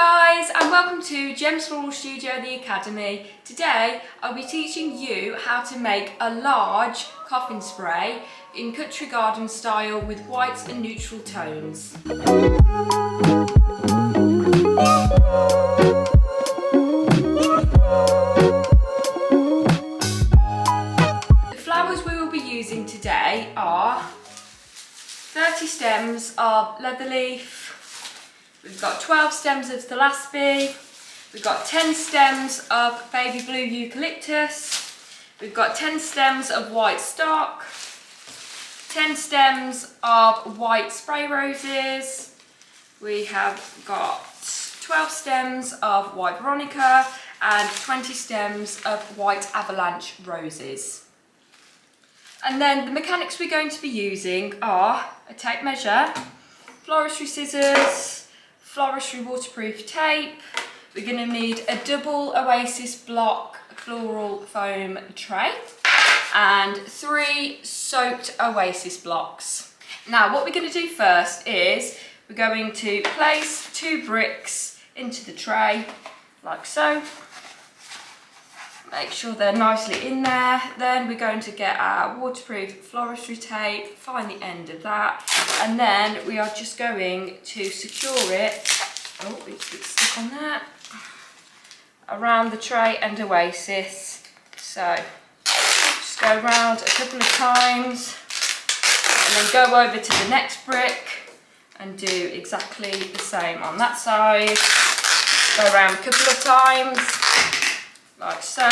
guys, and welcome to Gem's Floral Studio, the Academy. Today I'll be teaching you how to make a large coffin spray in country garden style with whites and neutral tones. The flowers we will be using today are 30 stems of leatherleaf. We've got 12 stems of thelaspi, we've got 10 stems of baby blue eucalyptus, we've got 10 stems of white stock, 10 stems of white spray roses, we have got 12 stems of white veronica and 20 stems of white avalanche roses. And then the mechanics we're going to be using are a tape measure, floristry scissors, floristry waterproof tape. We're going to need a double oasis block floral foam tray and 3 soaked oasis blocks. Now what we're going to do first is we're going to place 2 bricks into the tray like so. Make sure they're nicely in there. Then we're going to get our waterproof floristry tape, find the end of that, and then we are just going to secure it, oh it's stuck on there, around the tray and oasis. So just go around a couple of times and then go over to the next brick and do exactly the same on that side. Go around a couple of times like so.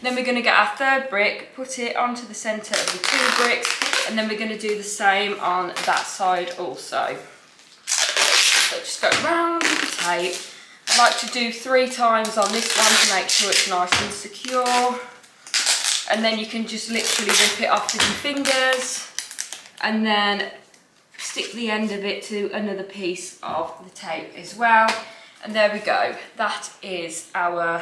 Then we're going to get our 3rd brick, put it onto the centre of the 2 bricks, and then we're going to do the same on that side also. So just go round with the tape. I like to do 3 times on this one to make sure it's nice and secure. And then you can just literally rip it off with your fingers and then stick the end of it to another piece of the tape as well. And there we go. That is our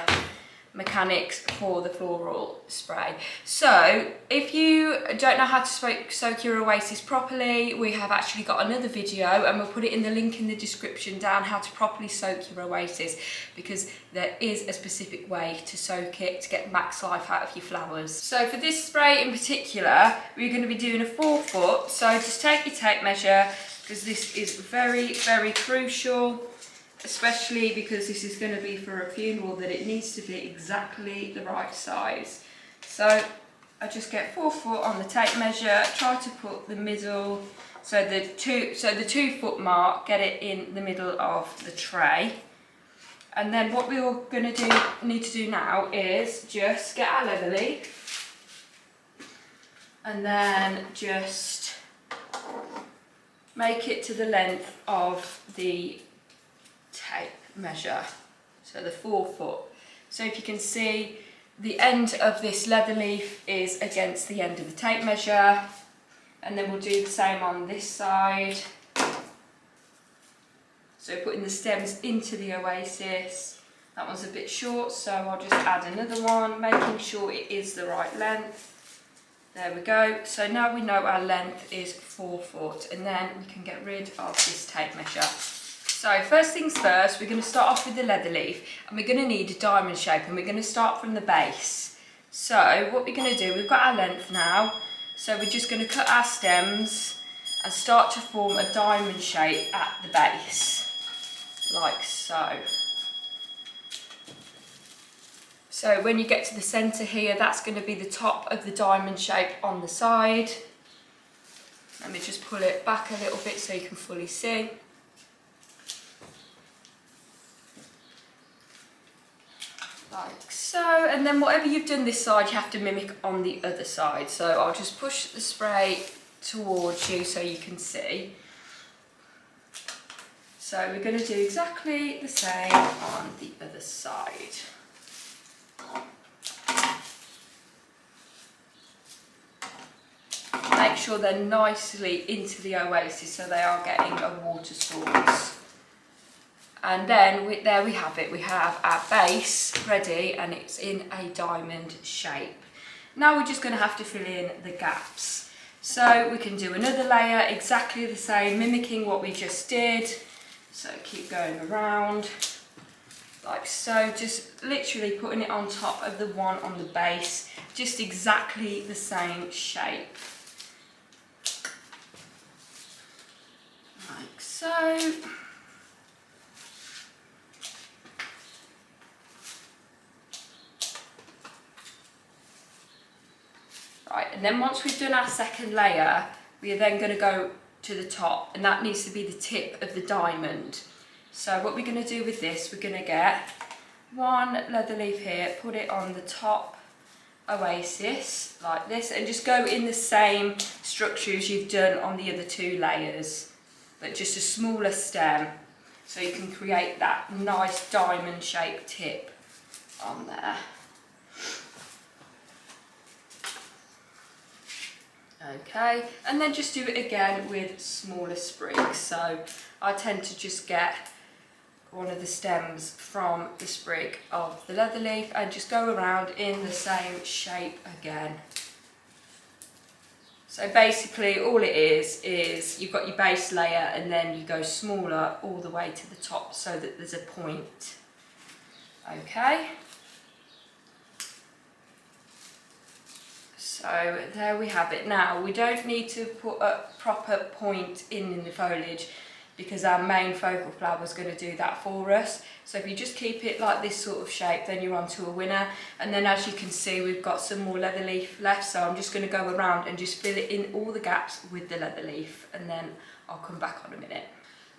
mechanics for the floral spray. So if you don't know how to soak your oasis properly, we have actually got another video and we'll put it in the link in the description down how to properly soak your oasis, because there is a specific way to soak it to get max life out of your flowers. So for this spray in particular, we're going to be doing a 4 foot, so just take your tape measure because this is very, very crucial, especially because this is going to be for a funeral, that it needs to be exactly the right size. So I just get 4 foot on the tape measure, try to put the middle, so the 2 foot mark, get it in the middle of the tray. And then what we're going to need to do now is just get our leather leaf and then just make it to the length of the tape measure, so the 4 foot. So if you can see, the end of this leather leaf is against the end of the tape measure, and then we'll do the same on this side. So putting the stems into the oasis. That one's a bit short, so I'll just add another one, making sure it is the right length. There we go. So now we know our length is 4 foot, and then we can get rid of this tape measure. So first things first, we're going to start off with the leather leaf, and we're going to need a diamond shape, and we're going to start from the base. So what we're going to do, we've got our length now, so we're just going to cut our stems and start to form a diamond shape at the base, like so. So when you get to the centre here, that's going to be the top of the diamond shape on the side. Let me just pull it back a little bit so you can fully see. Like so, and then whatever you've done this side, you have to mimic on the other side. So I'll just push the spray towards you so you can see. So we're going to do exactly the same on the other side. Make sure they're nicely into the oasis so they are getting a water source. And then there we have it, we have our base ready and it's in a diamond shape. Now we're just going to have to fill in the gaps. So we can do another layer exactly the same, mimicking what we just did. So keep going around. like so, just literally putting it on top of the one on the base, just exactly the same shape. Like so. Right, and then once we've done our second layer, we are then going to go to the top, and that needs to be the tip of the diamond. So what we're going to do with this, we're going to get one leather leaf here, put it on the top oasis like this, and just go in the same structure as you've done on the other two layers, but just a smaller stem, so you can create that nice diamond shaped tip on there. Okay, and then just do it again with smaller sprigs. So I tend to just get one of the stems from the sprig of the leather leaf and just go around in the same shape again. So basically all it is you've got your base layer and then you go smaller all the way to the top so that there's a point. Okay. So there we have it. Now we don't need to put a proper point in the foliage because our main focal flower is going to do that for us. So if you just keep it like this sort of shape, then you're on to a winner. And then as you can see, we've got some more leather leaf left, so I'm just going to go around and just fill it in all the gaps with the leather leaf, and then I'll come back on a minute.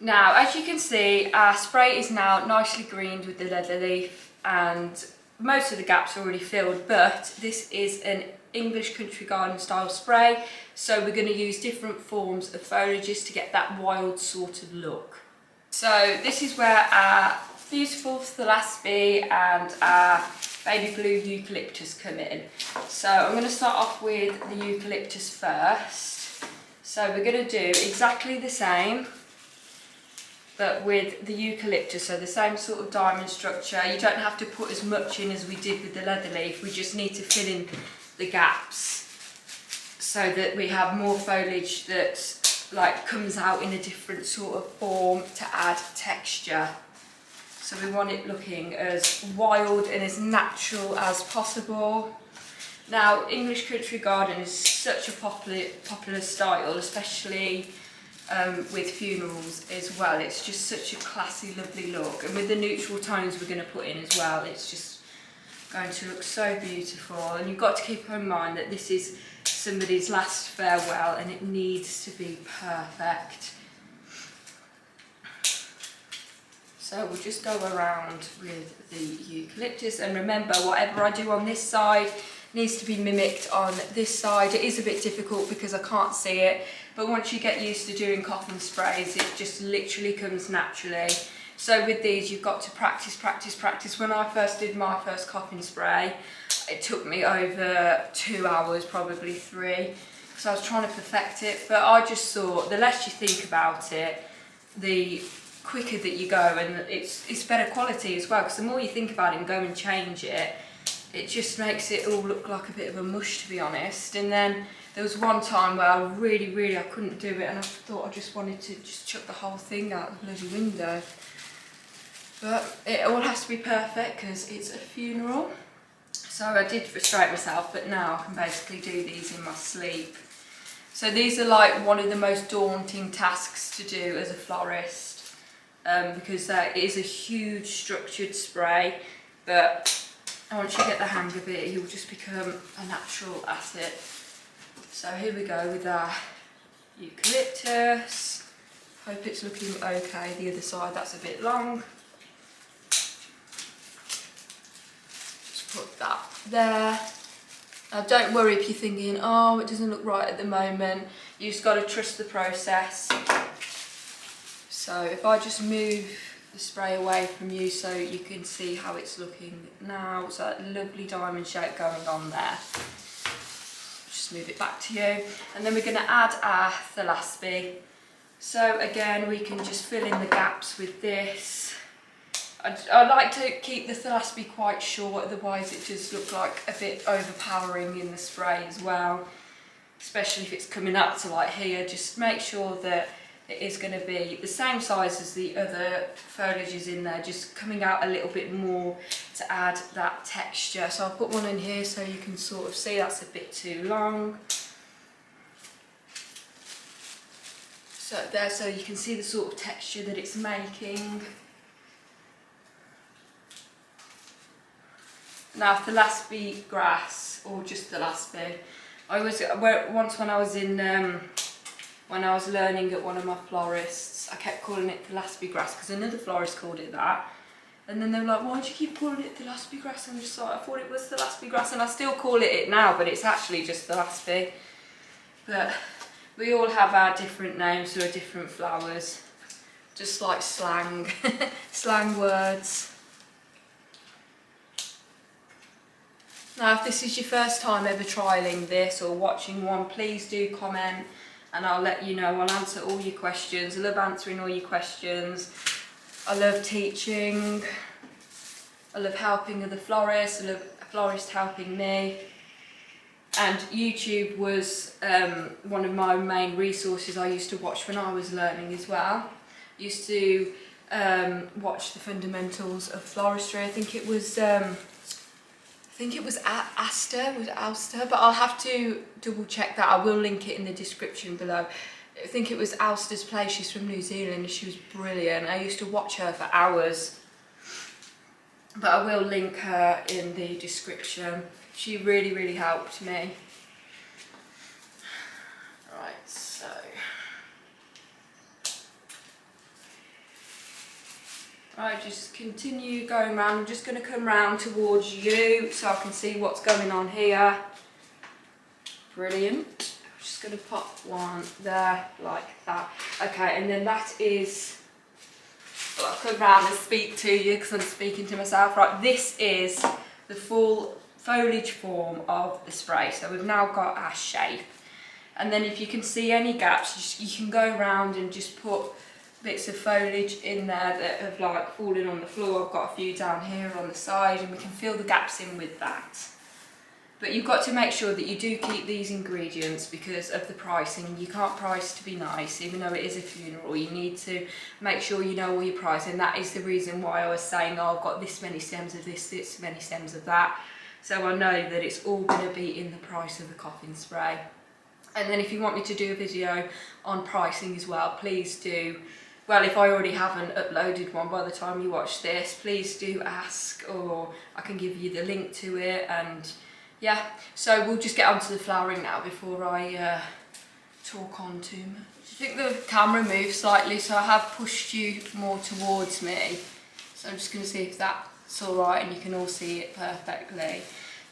Now as you can see, our spray is now nicely greened with the leather leaf and most of the gaps are already filled, but this is an English country garden style spray, so we're going to use different forms of foliages to get that wild sort of look. So this is where our beautiful thelaspi and our baby blue eucalyptus come in. So I'm going to start off with the eucalyptus first. So we're going to do exactly the same but with the eucalyptus, so the same sort of diamond structure. You don't have to put as much in as we did with the leather leaf, we just need to fill in the gaps so that we have more foliage that like comes out in a different sort of form to add texture. So we want it looking as wild and as natural as possible. Now English country garden is such a popular style, especially with funerals as well. It's just such a classy, lovely look, and with the neutral tones we're going to put in as well, it's just going to look so beautiful. And you've got to keep in mind that this is somebody's last farewell and it needs to be perfect. So we'll just go around with the eucalyptus, and remember, whatever I do on this side needs to be mimicked on this side. It is a bit difficult because I can't see it, but once you get used to doing Coffin sprays, it just literally comes naturally. So with these, you've got to practice, practice, practice. When I first did my first Coffin spray, it took me over 2 hours, probably 3, because I was trying to perfect it. But I just thought the less you think about it, the quicker that you go, and it's better quality as well, because the more you think about it and go and change it, it just makes it all look like a bit of a mush, to be honest. And then there was one time where I really I couldn't do it, and I thought I just wanted to just chuck the whole thing out the bloody window. But it all has to be perfect because it's a funeral. So I did frustrate myself, but now I can basically do these in my sleep. So these are like one of the most daunting tasks to do as a florist, because it is a huge structured spray, but once you get the hang of it, you'll just become a natural at it. So here we go with our eucalyptus. Hope it's looking okay. The other side, that's a bit long. Just put that there. Now don't worry if you're thinking, oh, it doesn't look right at the moment. You just got to trust the process. So if I just move the spray away from you so you can see how it's looking now. So that lovely diamond shape going on there. Just move it back to you, and then we're going to add our thelaspi. So again, we can just fill in the gaps with this. I like to keep the thelaspi quite short, otherwise it does look like a bit overpowering in the spray as well, especially if it's coming up to like here. Just make sure that it is going to be the same size as the other foliages in there, just coming out a little bit more to add that texture. So I'll put one in here so you can sort of see that's a bit too long. So there, so you can see the sort of texture that it's making. Now thelaspi grass, or just thelaspi, once when I was in when I was learning at one of my florists, I kept calling it thelaspi grass because another florist called it that. And then they were like, why do you keep calling it thelaspi grass? And I'm just like, I thought it was thelaspi grass, and I still call it now, but it's actually just thelaspi. But we all have our different names for our different flowers, just like slang, slang words. Now, if this is your first time ever trialling this or watching one, please do comment and I'll let you know. I'll answer all your questions. I love answering all your questions. I love teaching. I love helping other florists. I love a florist helping me. And YouTube was one of my main resources I used to watch when I was learning as well. I used to watch the fundamentals of floristry. I think it was Alster, but I'll have to double check that. I will link it in the description below. I think it was Alster's place. She's from New Zealand and she was brilliant. I used to watch her for hours, but I will link her in the description. She really, really helped me. Right, so right, just continue going round. I'm just going to come round towards you so I can see what's going on here. Brilliant. I'm just going to pop one there like that. Okay, and then that is, well, I'll come round and speak to you because I'm speaking to myself. Right, this is the full foliage form of the spray. So we've now got our shape. And then if you can see any gaps, you can go around and just put bits of foliage in there that have like fallen on the floor. I've got a few down here on the side and we can fill the gaps in with that. But you've got to make sure that you do keep these ingredients because of the pricing. You can't price to be nice, even though it is a funeral. You need to make sure you know all your price, and that is the reason why I was saying, oh, I've got this many stems of this many stems of that. So I know that it's all going to be in the price of the Coffin spray. And then if you want me to do a video on pricing as well, please do. Well, if I already haven't uploaded one by the time you watch this, please do ask, or I can give you the link to it. And yeah, so we'll just get on to the flowering now before I talk on too much. I think the camera moves slightly, so I have pushed you more towards me. So I'm just going to see if that's all right and you can all see it perfectly.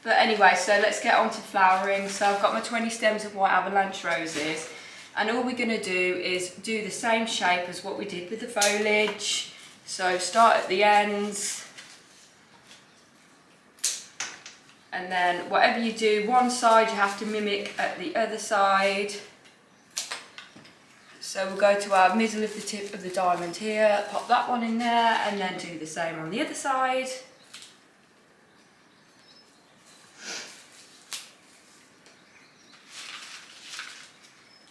But anyway, so let's get on to flowering. So I've got my 20 stems of white avalanche roses. And all we're going to do is do the same shape as what we did with the foliage. So start at the ends. And then whatever you do, one side you have to mimic at the other side. So we'll go to our middle of the tip of the diamond here, pop that one in there, and then do the same on the other side.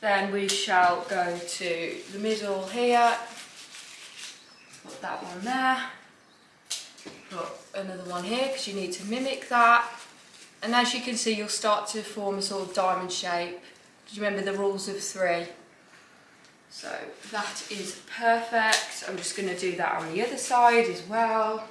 Then we shall go to the middle here, put that one there, put another one here because you need to mimic that. And as you can see, you'll start to form a sort of diamond shape. Do you remember the rules of 3? So that is perfect. I'm just going to do that on the other side as well.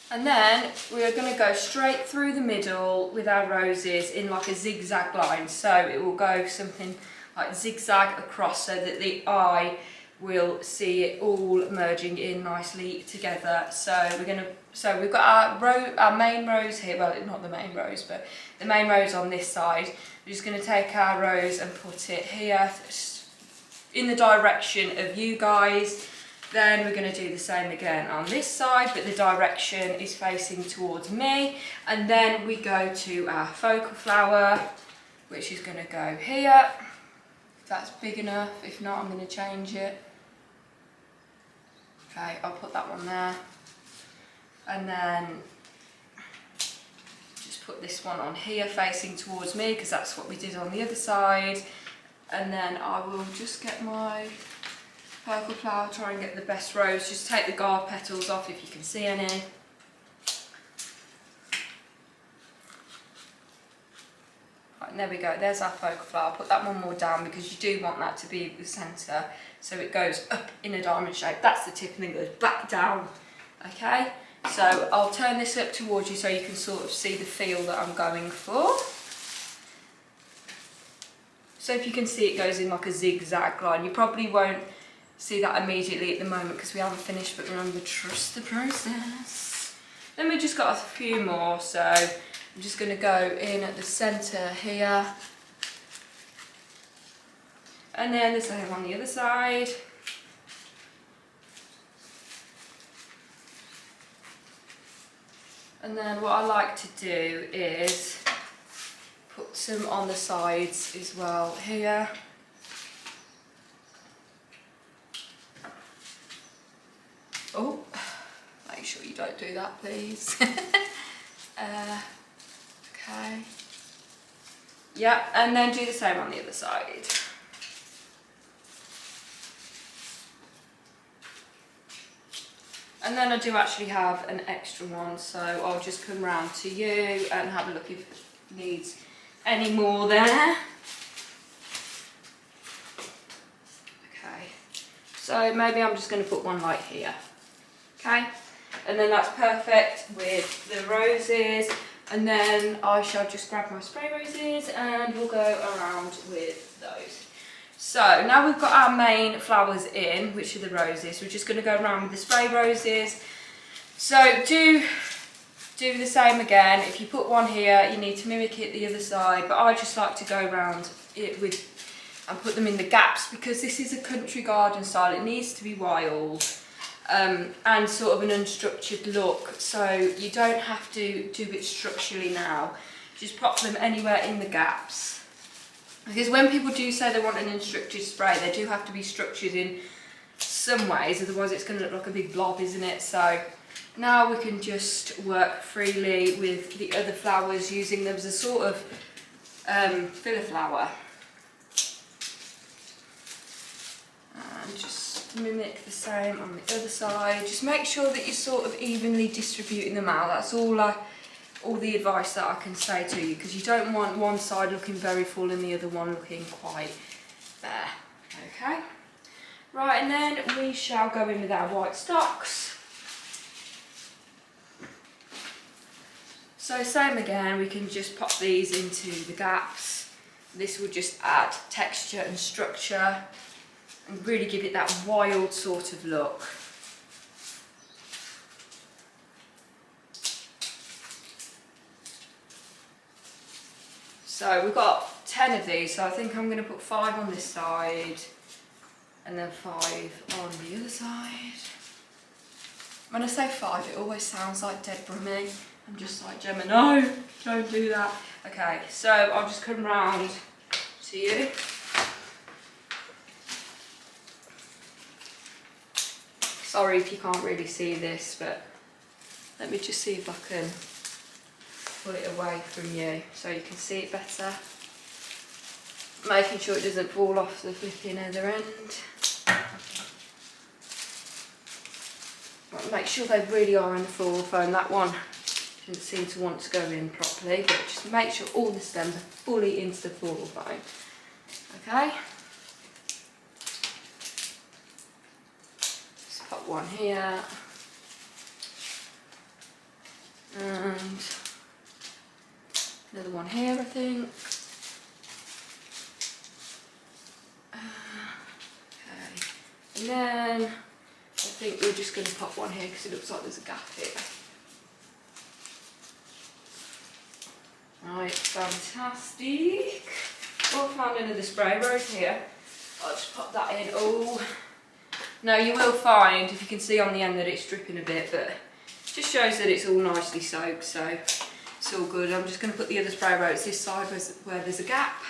And then we are going to go straight through the middle with our roses in like a zigzag line. So it will go something like zigzag across so that the eye will see it all merging in nicely together. So we've got our main rose here. Well, not the main rose, but the main rose on this side. We're just going to take our rose and put it here in the direction of you guys. Then we're going to do the same again on this side, but the direction is facing towards me. And then we go to our focal flower, which is going to go here. If that's big enough. If not, I'm going to change it. Okay, I'll put that one there. And then just put this one on here facing towards me because that's what we did on the other side. And then I will just get my purple flower, try and get the best rose. Just take the guard petals off if you can see any. Right, there we go, there's our focal flower. Put that one more down because you do want that to be the centre, so it goes up in a diamond shape. That's the tip, and then goes back down. Okay, so I'll turn this up towards you so you can sort of see the feel that I'm going for. So if you can see, it goes in like a zigzag line. You probably won't see that immediately at the moment because we haven't finished, but remember, trust the process. Then we just got a few more, so I'm just going to go in at the centre here, and then the same on the other side. And then what I like to do is put some on the sides as well here. Oh, make sure you don't do that, please. Okay. Yeah, and then do the same on the other side. And then I do actually have an extra one, so I'll just come round to you and have a look if it needs any more there. Okay, so maybe I'm just going to put one like here. Okay, and then that's perfect with the roses. And then I shall just grab my spray roses and we'll go around with those. So now we've got our main flowers in, which are the roses. We're just going to go around with the spray roses. So do the same again. If you put one here, you need to mimic it the other side. But I just like to go around it and put them in the gaps because this is a country garden style. It needs to be wild. And sort of an unstructured look, so you don't have to do it structurally now. Just pop them anywhere in the gaps. Because when people do say they want an unstructured spray, they do have to be structured in some ways, otherwise it's going to look like a big blob, isn't it? So now we can just work freely with the other flowers, using them as a sort of filler flower. And just mimic the same on the other side. Just make sure that you're sort of evenly distributing them out. That's all the advice that I can say to you, because you don't want one side looking very full and the other one looking quite bare. Okay, right, and then we shall go in with our white stocks. So same again, we can just pop these into the gaps. This will just add texture and structure and really give it that wild sort of look. So we've got 10 of these, so I think I'm going to put 5 on this side and then 5 on the other side. When I say 5, it always sounds like dead Brummy. I'm just like, Gemma, no, don't do that. Okay, so I'll just come round to you. Sorry if you can't really see this, but let me just see if I can pull it away from you so you can see it better. Making sure it doesn't fall off the flipping other end. Right, make sure they really are in the floral foam. That one didn't seem to want to go in properly, but just make sure all the stems are fully into the floral foam. Okay. Pop one here, and another one here, I think. Okay, and then I think we're just going to pop one here because it looks like there's a gap here. Right, fantastic. Oh, I found another spray rose here. I'll just pop that in. Oh. Now you will find, if you can see on the end, that it's dripping a bit, but it just shows that it's all nicely soaked, so it's all good. I'm just going to put the other spray rose this side where there's a gap.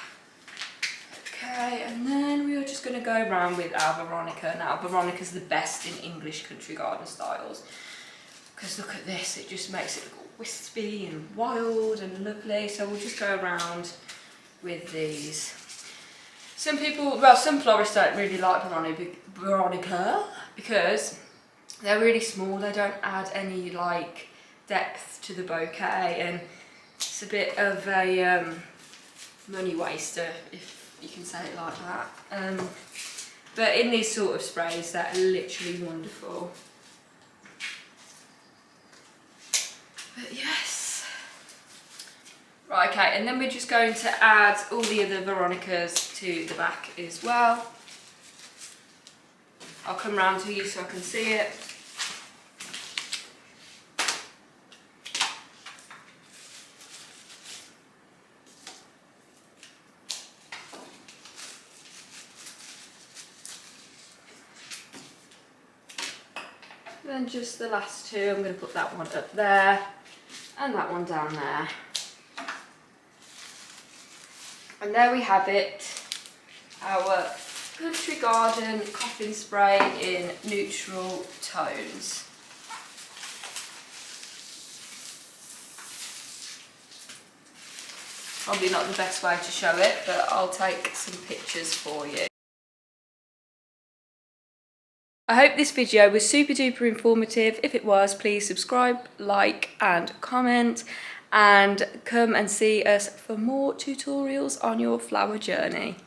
Okay, and then we are just going to go around with our Veronica. Now, Veronica's the best in English country garden styles, because look at this, it just makes it look all wispy and wild and lovely. So we'll just go around with these. Some people, well, some florists don't really like Veronica because they're really small. They don't add any like depth to the bouquet, and it's a bit of a money waster, if you can say it like that. But in these sort of sprays, they're literally wonderful. But yes. Right, okay, and then we're just going to add all the other Veronicas to the back as well. I'll come round to you so I can see it. Then just the last two, I'm going to put that one up there and that one down there. And there we have it, our Country Garden Coffin spray in neutral tones. Probably not the best way to show it, but I'll take some pictures for you. I hope this video was super duper informative. If it was, please subscribe, like and comment, and come and see us for more tutorials on your flower journey.